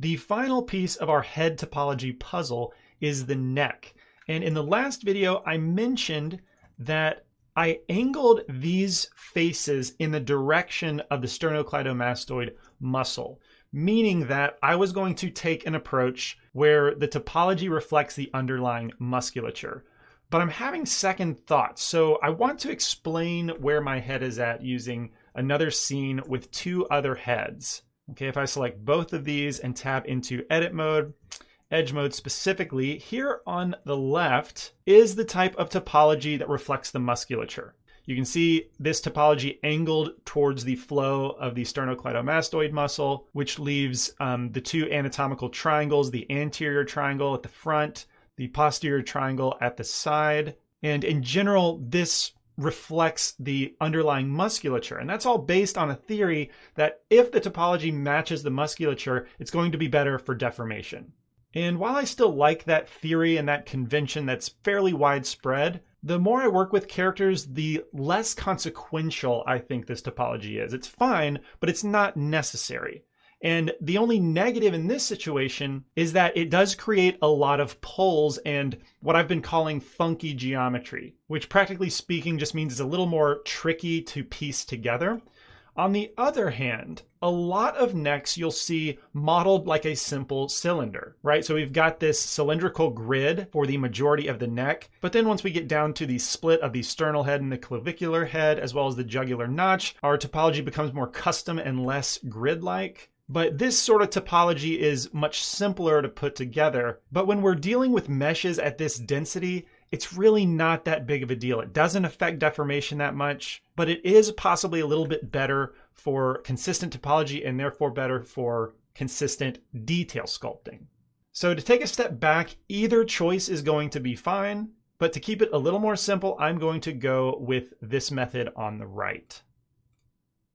The final piece of our head topology puzzle is the neck. And in the last video, I mentioned that I angled these faces in the direction of the sternocleidomastoid muscle, meaning that I was going to take an approach where the topology reflects the underlying musculature. But I'm having second thoughts, so I want to explain where my head is at using another scene with two other heads. Okay, if I select both of these and tab into edit mode, edge mode specifically, here on the left is the type of topology that reflects the musculature. You can see this topology angled towards the flow of the sternocleidomastoid muscle, which leaves the two anatomical triangles, the anterior triangle at the front, the posterior triangle at the side. And in general, this reflects the underlying musculature. And that's all based on a theory that if the topology matches the musculature, it's going to be better for deformation. And while I still like that theory and that convention that's fairly widespread, the more I work with characters, the less consequential I think this topology is. It's fine, but it's not necessary. And the only negative in this situation is that it does create a lot of pulls and what I've been calling funky geometry, which practically speaking just means it's a little more tricky to piece together. On the other hand, a lot of necks you'll see modeled like a simple cylinder, right? So we've got this cylindrical grid for the majority of the neck, but then once we get down to the split of the sternal head and the clavicular head, as well as the jugular notch, our topology becomes more custom and less grid-like. But this sort of topology is much simpler to put together. But when we're dealing with meshes at this density, it's really not that big of a deal. It doesn't affect deformation that much, but it is possibly a little bit better for consistent topology and therefore better for consistent detail sculpting. So to take a step back, either choice is going to be fine, but to keep it a little more simple, I'm going to go with this method on the right.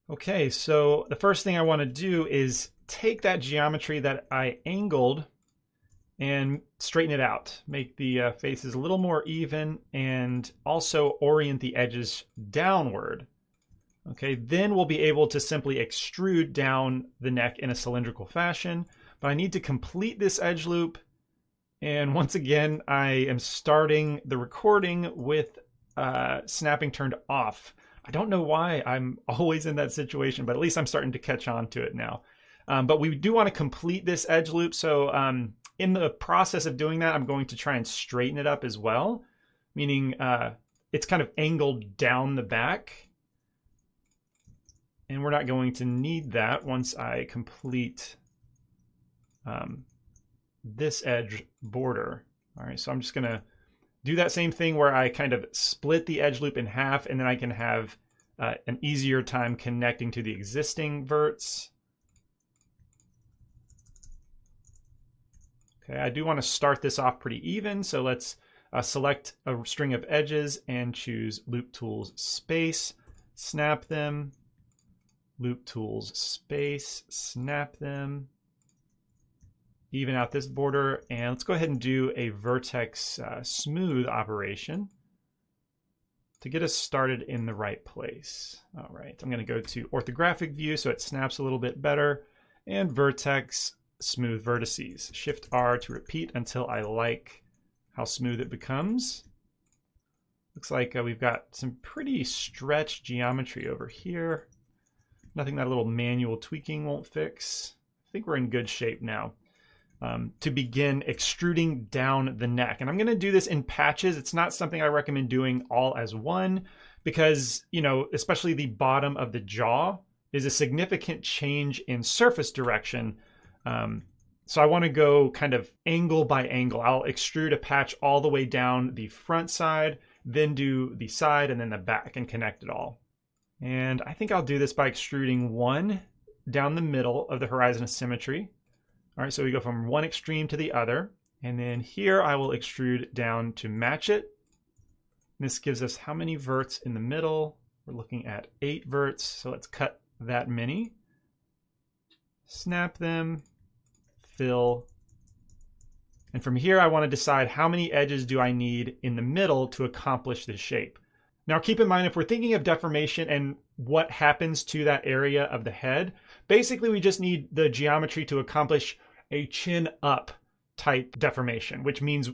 Okay, so the first thing I want to do is take that geometry that I angled and straighten it out. Make the faces a little more even and also orient the edges downward. Okay, then we'll be able to simply extrude down the neck in a cylindrical fashion. But I need to complete this edge loop. And once again, I am starting the recording with snapping turned off. I don't know why I'm always in that situation, but at least I'm starting to catch on to it now. But we do want to complete this edge loop. So in the process of doing that, I'm going to try and straighten it up as well, meaning it's kind of angled down the back. And we're not going to need that once I complete this edge border. All right, so I'm just gonna do that same thing where I kind of split the edge loop in half, and then I can have an easier time connecting to the existing verts. Okay, I do want to start this off pretty even, so let's select a string of edges and choose Loop Tools Space, snap them, Loop Tools Space, snap them, even out this border, and let's go ahead and do a vertex smooth operation to get us started in the right place. All right, I'm going to go to orthographic view so it snaps a little bit better, and vertex smooth vertices. Shift R to repeat until I like how smooth it becomes. Looks like we've got some pretty stretched geometry over here. Nothing that a little manual tweaking won't fix. I think we're in good shape now. To begin extruding down the neck. And I'm going to do this in patches. It's not something I recommend doing all as one because, you know, especially the bottom of the jaw is a significant change in surface direction. So I want to go kind of angle by angle. I'll extrude a patch all the way down the front side, then do the side and then the back and connect it all. And I think I'll do this by extruding one down the middle of the horizon of symmetry. All right, so we go from one extreme to the other. And then here I will extrude down to match it. This gives us how many verts in the middle? We're looking at 8 verts, so let's cut that many. Snap them, fill. And from here I want to decide how many edges do I need in the middle to accomplish this shape. Now keep in mind, if we're thinking of deformation and what happens to that area of the head, basically we just need the geometry to accomplish a chin up type deformation, which means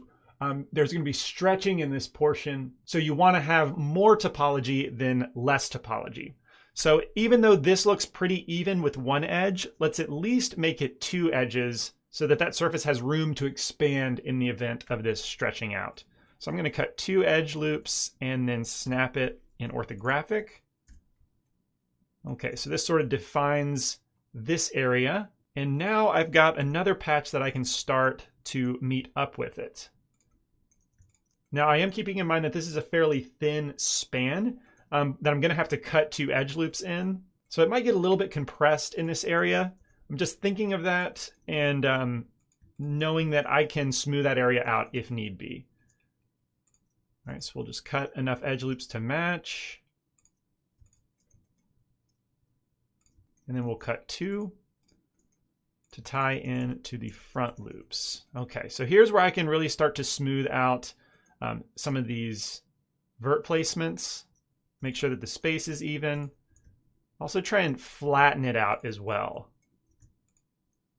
there's going to be stretching in this portion. So you want to have more topology than less topology. So even though this looks pretty even with one edge, let's at least make it two edges so that that surface has room to expand in the event of this stretching out. So I'm going to cut two edge loops and then snap it in orthographic. Okay, so this sort of defines this area. And now I've got another patch that I can start to meet up with it. Now I am keeping in mind that this is a fairly thin span that I'm going to have to cut two edge loops in. So it might get a little bit compressed in this area. I'm just thinking of that and knowing that I can smooth that area out if need be. All right, so we'll just cut enough edge loops to match. And then we'll cut two to tie in to the front loops. Okay, so here's where I can really start to smooth out some of these vert placements. Make sure that the space is even. Also try and flatten it out as well.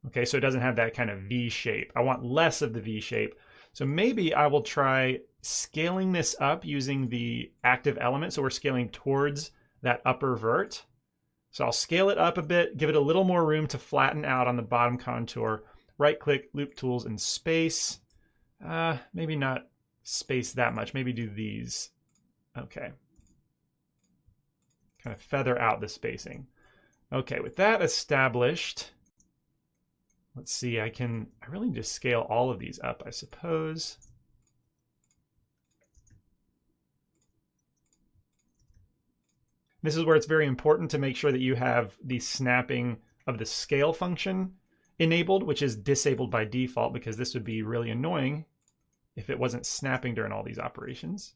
Okay, so it doesn't have that kind of V shape. I want less of the V shape. So maybe I will try scaling this up using the active element. So we're scaling towards that upper vert. So I'll scale it up a bit, give it a little more room to flatten out on the bottom contour. Right click, loop tools, and space. Maybe not space that much. Maybe do these. Okay. Kind of feather out the spacing. Okay, with that established, let's see, I really need to scale all of these up, I suppose. This is where it's very important to make sure that you have the snapping of the scale function enabled, which is disabled by default, because this would be really annoying if it wasn't snapping during all these operations.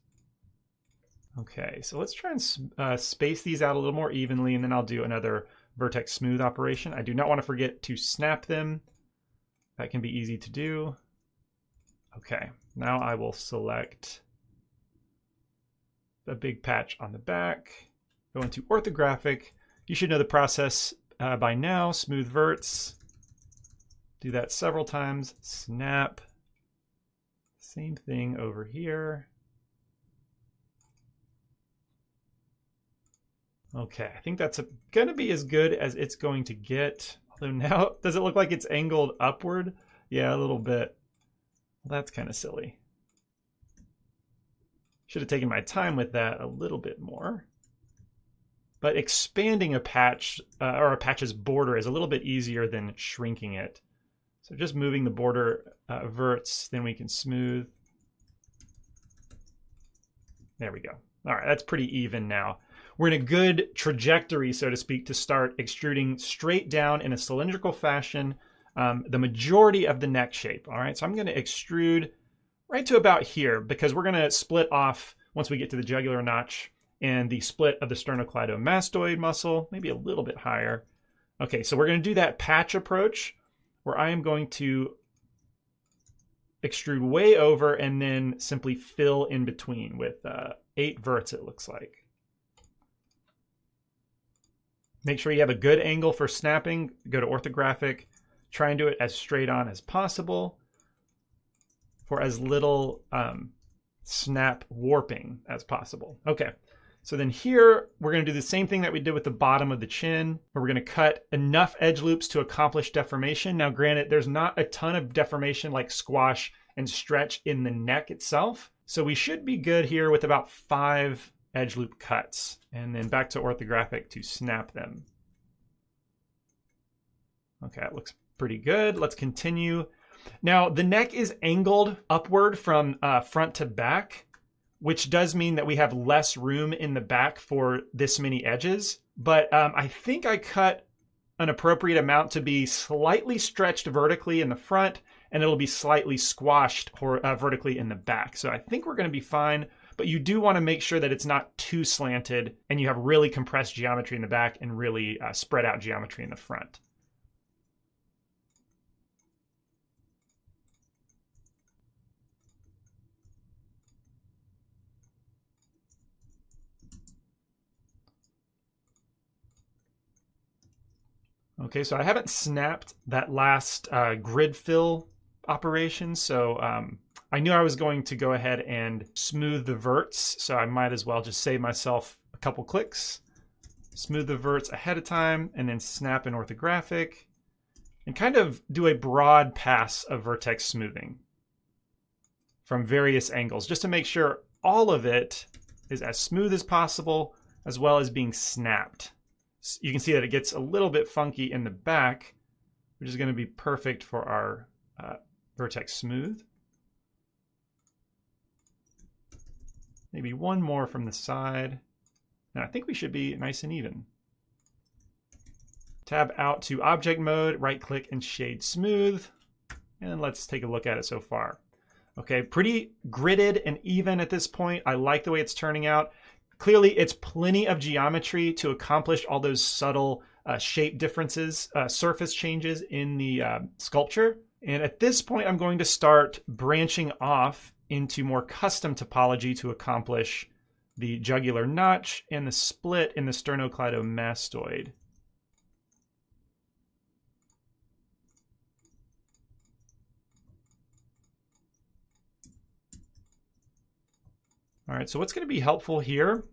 Okay, so let's try and space these out a little more evenly, and then I'll do another vertex smooth operation. I do not want to forget to snap them. That can be easy to do. Okay, now I will select the big patch on the back, go into orthographic. You should know the process by now. Smooth verts. Do that several times. Snap. Same thing over here. Okay, I think that's going to be as good as it's going to get. Although now, does it look like it's angled upward? Yeah, a little bit. Well, that's kind of silly. Should have taken my time with that a little bit more. But expanding a patch or a patch's border is a little bit easier than shrinking it. So just moving the border verts, then we can smooth. There we go. All right, that's pretty even now. We're in a good trajectory, so to speak, to start extruding straight down in a cylindrical fashion the majority of the neck shape. All right, so I'm going to extrude right to about here because we're going to split off once we get to the jugular notch and the split of the sternocleidomastoid muscle, maybe a little bit higher. Okay, so we're going to do that patch approach where I am going to extrude way over and then simply fill in between with 8 verts, it looks like. Make sure you have a good angle for snapping. Go to orthographic. Try and do it as straight on as possible for as little snap warping as possible. Okay, so then here we're going to do the same thing that we did with the bottom of the chin, where we're going to cut enough edge loops to accomplish deformation. Now granted, there's not a ton of deformation like squash and stretch in the neck itself, so we should be good here with about 5 edge loop cuts, and then back to orthographic to snap them. Okay, that looks pretty good. Let's continue. Now the neck is angled upward from front to back, which does mean that we have less room in the back for this many edges. But I think I cut an appropriate amount to be slightly stretched vertically in the front, and it'll be slightly squashed vertically in the back. So I think we're going to be fine. But you do want to make sure that it's not too slanted and you have really compressed geometry in the back and really spread out geometry in the front. Okay, so I haven't snapped that last grid fill operation, so I knew I was going to go ahead and smooth the verts, so I might as well just save myself a couple clicks, smooth the verts ahead of time, and then snap in orthographic, and kind of do a broad pass of vertex smoothing from various angles, just to make sure all of it is as smooth as possible, as well as being snapped. You can see that it gets a little bit funky in the back, which is going to be perfect for our vertex smooth. Maybe one more from the side. And I think we should be nice and even. Tab out to object mode, right click and shade smooth. And let's take a look at it so far. Okay, pretty gridded and even at this point. I like the way it's turning out. Clearly, it's plenty of geometry to accomplish all those subtle shape differences, surface changes in the sculpture. And at this point, I'm going to start branching off into more custom topology to accomplish the jugular notch and the split in the sternocleidomastoid. All right, so what's going to be helpful here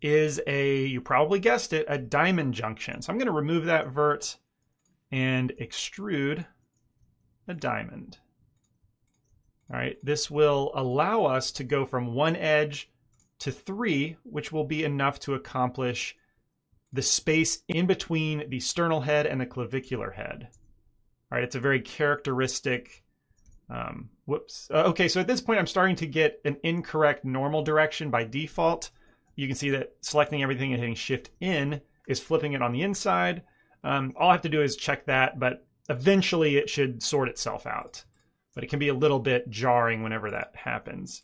is you probably guessed it, a diamond junction. So I'm going to remove that vert and extrude a diamond. All right, this will allow us to go from one edge to 3, which will be enough to accomplish the space in between the sternal head and the clavicular head. All right, it's a very characteristic, okay, so at this point I'm starting to get an incorrect normal direction by default. You can see that selecting everything and hitting Shift in is flipping it on the inside. All I have to do is check that, but eventually it should sort itself out. But it can be a little bit jarring whenever that happens.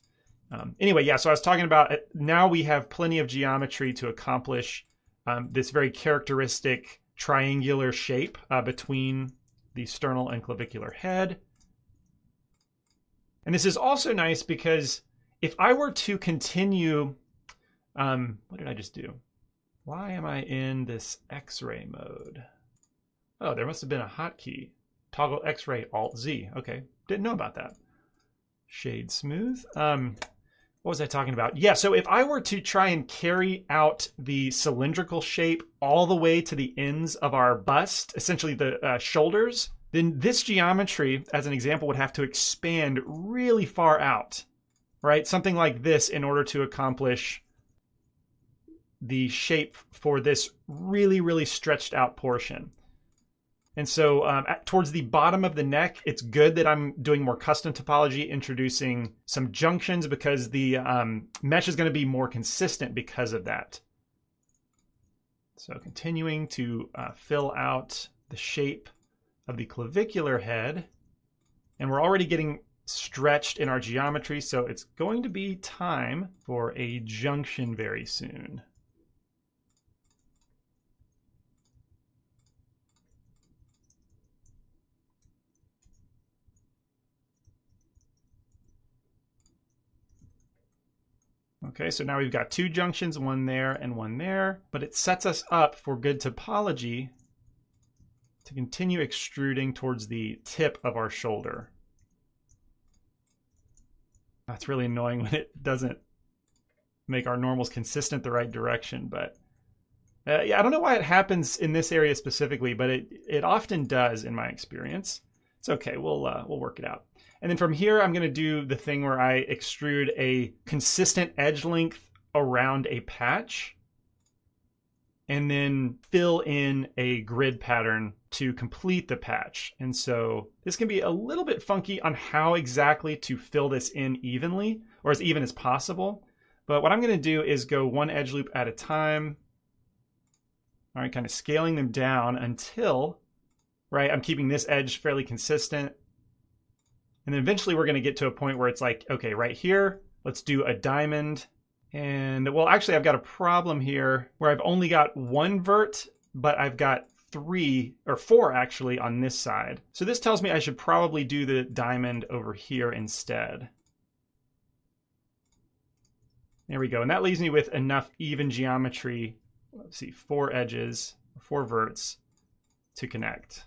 Anyway, yeah, so I was talking about now we have plenty of geometry to accomplish this very characteristic triangular shape between the sternal and clavicular head. And this is also nice because if I were to continue, what did I just do? Why am I in this X-ray mode? Oh, there must have been a hotkey. Toggle X-ray Alt-Z. Okay, didn't know about that. Shade smooth. What was I talking about? Yeah, so if I were to try and carry out the cylindrical shape all the way to the ends of our bust, essentially the shoulders, then this geometry, as an example, would have to expand really far out, right? Something like this in order to accomplish the shape for this really, really stretched out portion. And so towards the bottom of the neck, it's good that I'm doing more custom topology, introducing some junctions because the mesh is going to be more consistent because of that. So continuing to fill out the shape of the clavicular head. And we're already getting stretched in our geometry, so it's going to be time for a junction very soon. Okay, so now we've got 2 junctions, one there and one there, but it sets us up for good topology to continue extruding towards the tip of our shoulder. That's really annoying when it doesn't make our normals consistent the right direction, but yeah, I don't know why it happens in this area specifically, but it often does in my experience. It's okay, we'll work it out. And then from here, I'm going to do the thing where I extrude a consistent edge length around a patch and then fill in a grid pattern to complete the patch. And so this can be a little bit funky on how exactly to fill this in evenly, or as even as possible. But what I'm going to do is go one edge loop at a time. All right, kind of scaling them down until, right, I'm keeping this edge fairly consistent. And then eventually we're going to get to a point where it's like, okay, right here, let's do a diamond. And well, actually I've got a problem here where I've only got 1 vert, but I've got 3 or 4 actually on this side. So this tells me I should probably do the diamond over here instead. There we go. And that leaves me with enough even geometry. Let's see, 4 edges, 4 verts to connect.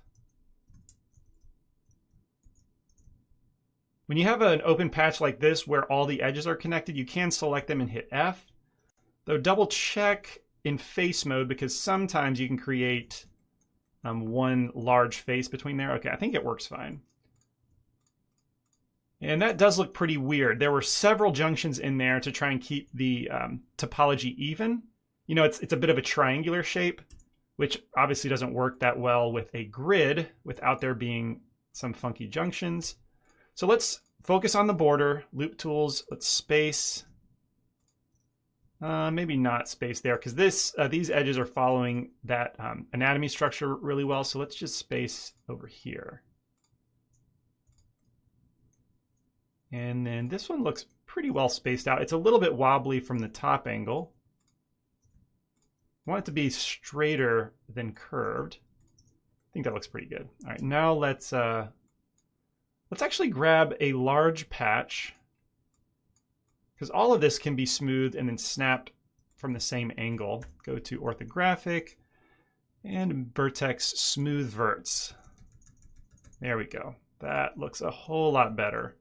When you have an open patch like this where all the edges are connected, you can select them and hit F. Though double check in face mode because sometimes you can create one large face between there. Okay, I think it works fine. And that does look pretty weird. There were several junctions in there to try and keep the topology even. You know, it's a bit of a triangular shape, which obviously doesn't work that well with a grid without there being some funky junctions. So let's focus on the border, loop tools, let's space. Maybe not space there because these edges are following that anatomy structure really well. So let's just space over here. And then this one looks pretty well spaced out. It's a little bit wobbly from the top angle. I want it to be straighter than curved. I think that looks pretty good. All right, now let's actually grab a large patch because all of this can be smoothed and then snapped from the same angle. Go to orthographic and vertex smooth verts. There we go. That looks a whole lot better.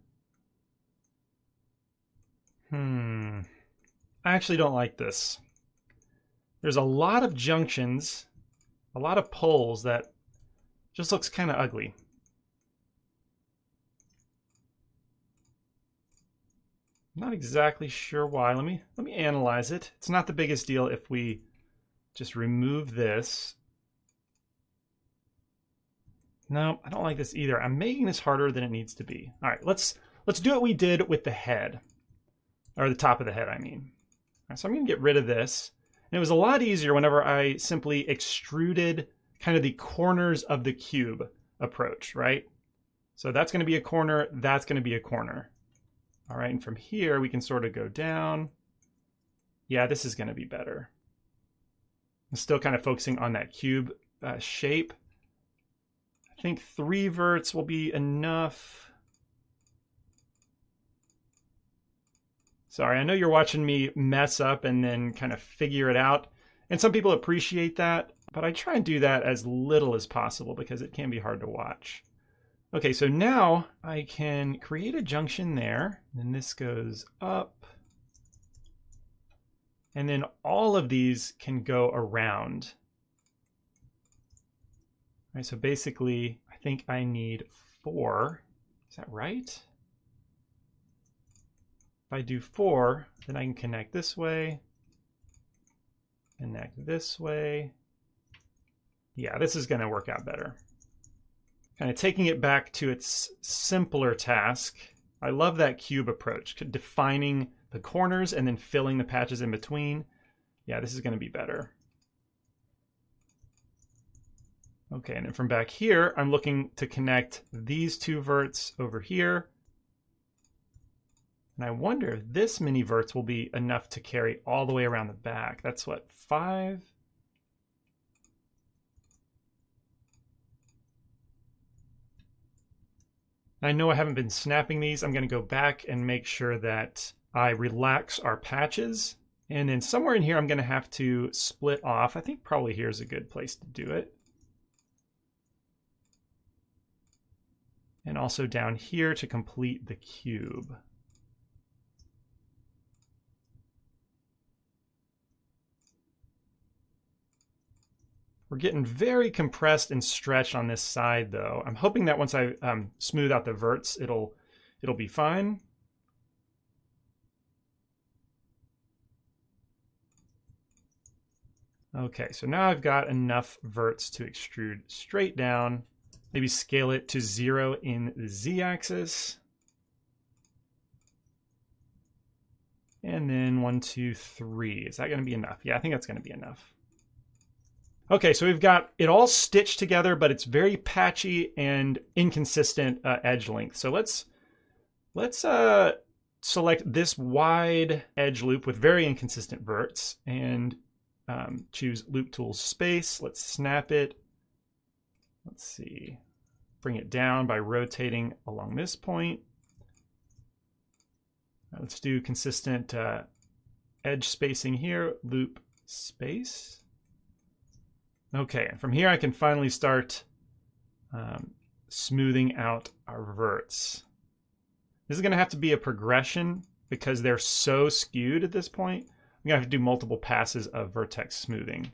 I actually don't like this. There's a lot of junctions, a lot of poles that just looks kind of ugly. Not exactly sure why. Let me analyze it. It's not the biggest deal if we just remove this. No, I don't like this either. I'm making this harder than it needs to be. All right, let's do what we did with the head. Or the top of the head, I mean. All right, so I'm going to get rid of this. And it was a lot easier whenever I simply extruded kind of the corners of the cube approach, right? So that's going to be a corner, that's going to be a corner. All right, and from here we can sort of go down. Yeah, this is going to be better. I'm still kind of focusing on that cube shape. I think 3 verts will be enough. Sorry, I know you're watching me mess up and then kind of figure it out. And some people appreciate that, but I try and do that as little as possible because it can be hard to watch. Okay, so now I can create a junction there. And this goes up. And then all of these can go around. All right, so basically, I think I need 4. Is that right? If I do 4, then I can connect this way, connect this way. Yeah, this is going to work out better. Kind of taking it back to its simpler task. I love that cube approach, defining the corners and then filling the patches in between. Yeah, this is going to be better. Okay, and then from back here, I'm looking to connect these 2 verts over here. And I wonder if this many verts will be enough to carry all the way around the back. That's what, 5? I know I haven't been snapping these. I'm going to go back and make sure that I relax our patches. And then somewhere in here, I'm going to have to split off. I think probably here's a good place to do it. And also down here to complete the cube. We're getting very compressed and stretched on this side though. I'm hoping that once I smooth out the verts, it'll be fine. Okay, so now I've got enough verts to extrude straight down. Maybe scale it to 0 in the z-axis. And then 1, 2, 3. Is that going to be enough? Yeah, I think that's going to be enough. Okay, so we've got it all stitched together, but it's very patchy and inconsistent edge length. So let's select this wide edge loop with very inconsistent verts and choose Loop Tools Space. Let's snap it. Let's see. Bring it down by rotating along this point. Let's do consistent edge spacing here. Loop Space. Okay, and from here I can finally start smoothing out our verts. This is going to have to be a progression because they're so skewed at this point. I'm going to have to do multiple passes of vertex smoothing.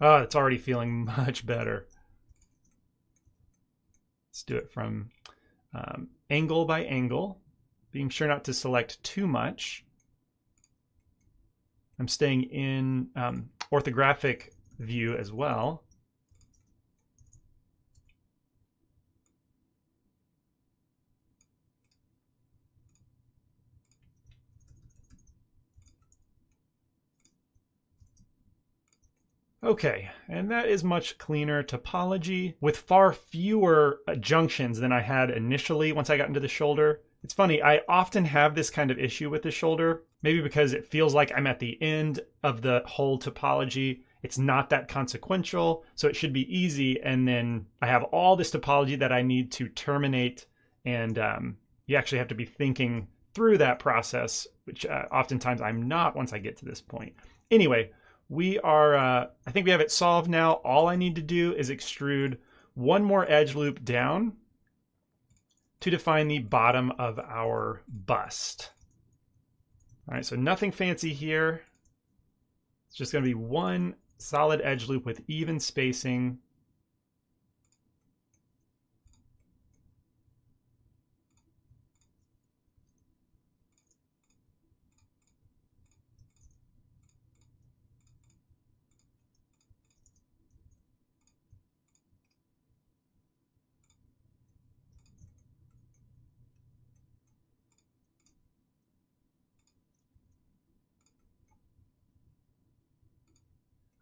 Oh, it's already feeling much better. Let's do it from angle by angle, being sure not to select too much. I'm staying in orthographic view as well. Okay, and that is much cleaner topology with far fewer junctions than I had initially once I got into the shoulder. It's funny, I often have this kind of issue with the shoulder, maybe because it feels like I'm at the end of the whole topology. It's not that consequential, so it should be easy, and then I have all this topology that I need to terminate, and you actually have to be thinking through that process, which oftentimes I'm not once I get to this point. Anyway, we are, I think we have it solved now. All I need to do is extrude one more edge loop down to define the bottom of our bust. All right, so nothing fancy here. It's just going to be one solid edge loop with even spacing.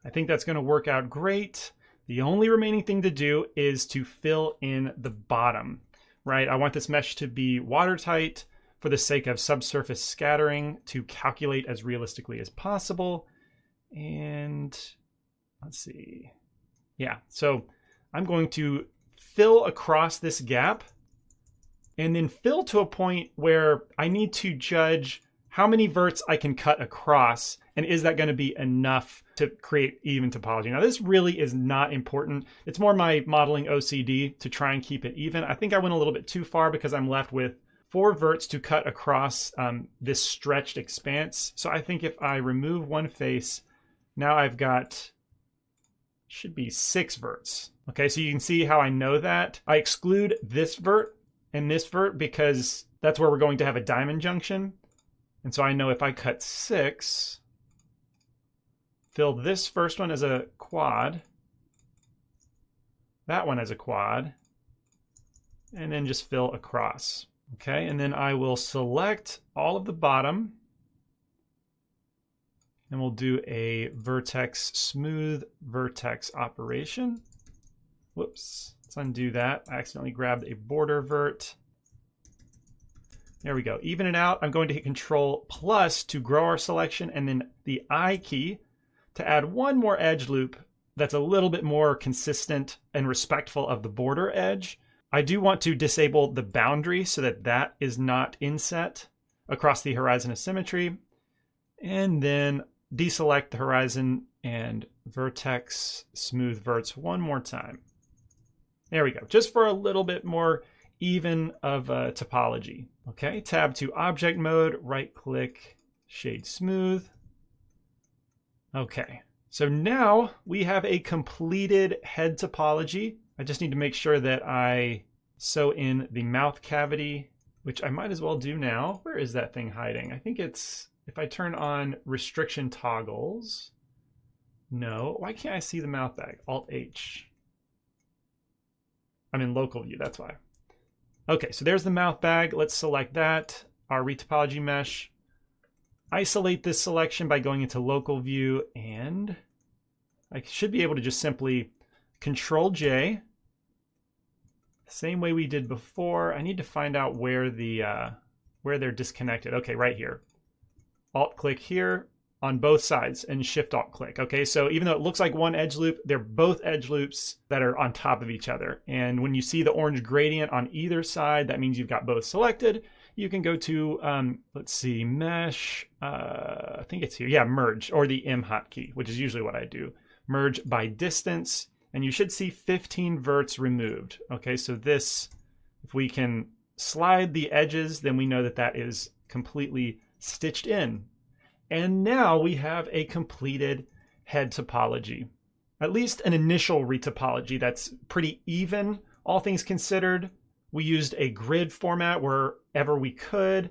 I think that's going to work out great. The only remaining thing to do is to fill in the bottom, right? I want this mesh to be watertight for the sake of subsurface scattering to calculate as realistically as possible. And let's see. Yeah, so I'm going to fill across this gap and then fill to a point where I need to judge how many verts I can cut across, and is that going to be enough to create even topology? Now, this really is not important. It's more my modeling OCD to try and keep it even. I think I went a little bit too far because I'm left with 4 verts to cut across this stretched expanse. So I think if I remove one face, now I've got, should be 6 verts. Okay, so you can see how I know that. I exclude this vert and this vert because that's where we're going to have a diamond junction. And so I know if I cut 6, fill this first one as a quad, that one as a quad, and then just fill across. Okay, and then I will select all of the bottom, and we'll do a vertex smooth vertex operation. Whoops, let's undo that. I accidentally grabbed a border vert. There we go. Even it out. I'm going to hit Control plus to grow our selection, and then the I key to add one more edge loop that's a little bit more consistent and respectful of the border edge. I do want to disable the boundary so that that is not inset across the horizon of symmetry, and then deselect the horizon and vertex smooth verts one more time. There we go. Just for a little bit more even of a topology. Okay, tab to object mode, right click, shade smooth. Okay, so now we have a completed head topology. I just need to make sure that I sew in the mouth cavity, which I might as well do now. Where is that thing hiding? I think it's, if I turn on restriction toggles. No, why can't I see the mouth bag? Alt H. I'm in local view, that's why. Okay, so there's the mouth bag. Let's select that, our retopology mesh. Isolate this selection by going into local view, and I should be able to just simply Control J. Same way we did before. I need to find out where they're disconnected. Okay, right here. Alt click here on both sides and Shift Alt click. Okay, so even though it looks like one edge loop, they're both edge loops that are on top of each other. And when you see the orange gradient on either side, that means you've got both selected. you can go to, let's see, mesh, I think it's here. Yeah, merge, or the M hotkey, which is usually what I do. Merge by distance, and you should see 15 verts removed. Okay, so this, if we can slide the edges, then we know that that is completely stitched in. And now we have a completed head topology. At least an initial retopology that's pretty even, all things considered. We used a grid format wherever we could.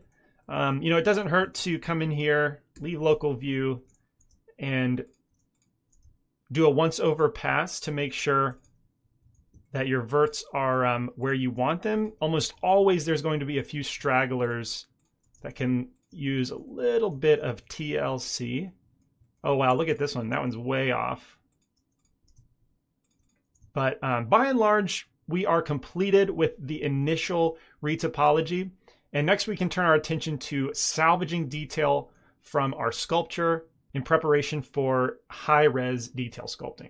It doesn't hurt to come in here, leave local view, and do a once over pass to make sure that your verts are where you want them. Almost always there's going to be a few stragglers that can use a little bit of TLC. Oh wow, look at this one. That one's way off. But by and large, we are completed with the initial retopology. And next we can turn our attention to salvaging detail from our sculpture in preparation for high-res detail sculpting.